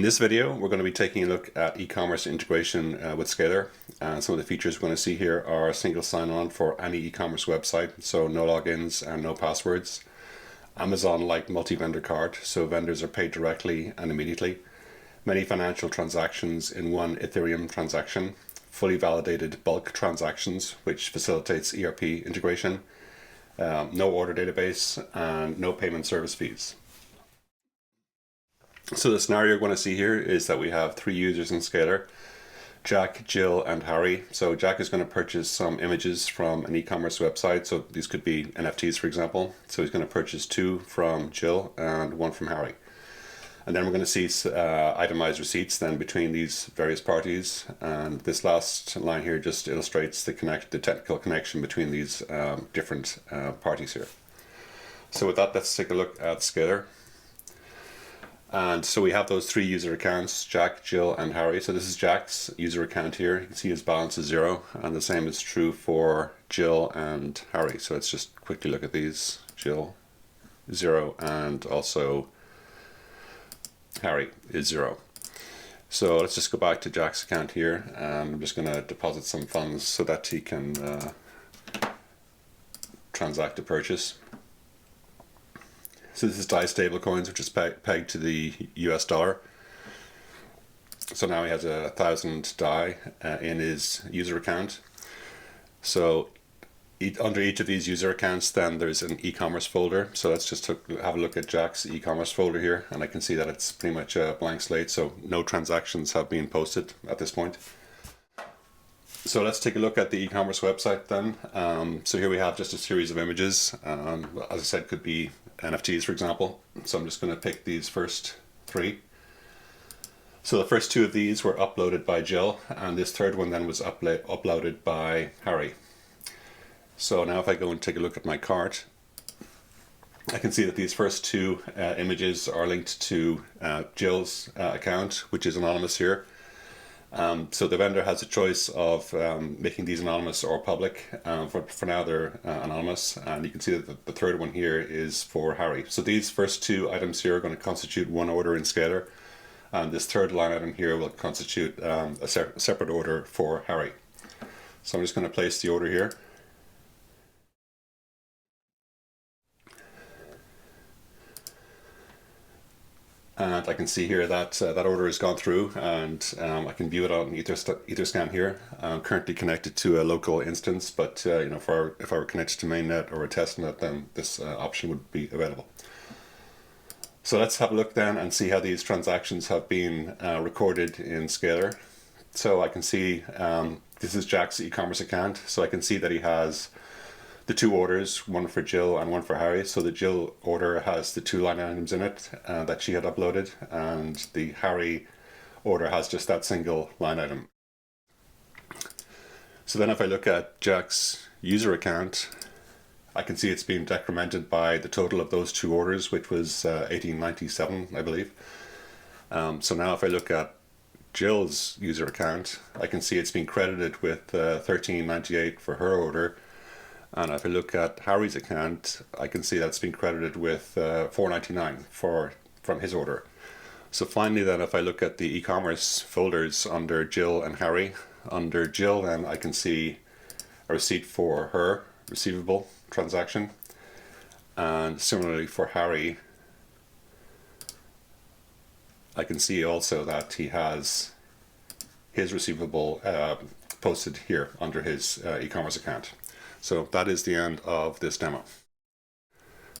this video, we're going to be taking a look at e-commerce integration with Scalar. Some of the features we're going to see here are single sign-on for any e-commerce website, so no logins and no passwords. Amazon-like multi-vendor card, so vendors are paid directly and immediately. Many financial transactions in one Ethereum transaction. Fully validated bulk transactions, which facilitates ERP integration. No order database and no payment service fees. So the scenario we're going to see here is that we have 3 users in Scalar, Jack, Jill, and Harry. So Jack is going to purchase some images from an e-commerce website. So these could be NFTs, for example. So he's going to purchase 2 from Jill and 1 from Harry. And then we're going to see itemized receipts then between these various parties. And this last line here just illustrates the technical connection between these different parties here. So with that, let's take a look at Scalar. And so we have those 3 user accounts, Jack, Jill, and Harry. So this is Jack's user account here. You can see his balance is 0, and the same is true for Jill and Harry. So let's just quickly look at these. Jill, 0, and also Harry is 0. So let's just go back to Jack's account here. I'm just going to deposit some funds so that he can transact a purchase. So this is DAI stablecoins, which is pegged to the US dollar. So now he has 1,000 DAI in his user account. So under each of these user accounts, then there's an e-commerce folder. So let's just have a look at Jack's e-commerce folder here, and I can see that it's pretty much a blank slate. So no transactions have been posted at this point. So let's take a look at the e-commerce website then. So here we have just a series of images. As I said, could be NFTs, for example. So I'm just going to pick these first 3. So the first 2 of these were uploaded by Jill, and this third one then was uploaded by Harry. So now if I go and take a look at my cart, I can see that these first 2 images are linked to Jill's account, which is anonymous here. So the vendor has a choice of making these anonymous or public. For now they're anonymous, and you can see that the third one here is for Harry. So these first 2 items here are going to constitute one order in Scalar, and this third line item here will constitute a separate order for Harry. So I'm just going to place the order here. And I can see here that that order has gone through, and I can view it on Etherscan here. I'm currently connected to a local instance, but you know, if I were connected to mainnet or a testnet, then this option would be available. So let's have a look then and see how these transactions have been recorded in Scalar. So I can see this is Jack's e-commerce account. So I can see that he has the 2 orders, one for Jill and one for Harry. So the Jill order has the 2 line items in it that she had uploaded, and the Harry order has just that single line item. So then if I look at Jack's user account, I can see it's been decremented by the total of those 2 orders, which was 1897, I believe. So now if I look at Jill's user account, I can see it's been credited with 1398 for her order. And if I look at Harry's account, I can see that's been credited with $4.99 from his order. So finally then, if I look at the e-commerce folders under Jill and Harry, under Jill then I can see a receipt for her receivable transaction. And similarly for Harry, I can see also that he has his receivable posted here under his e-commerce account. So that is the end of this demo.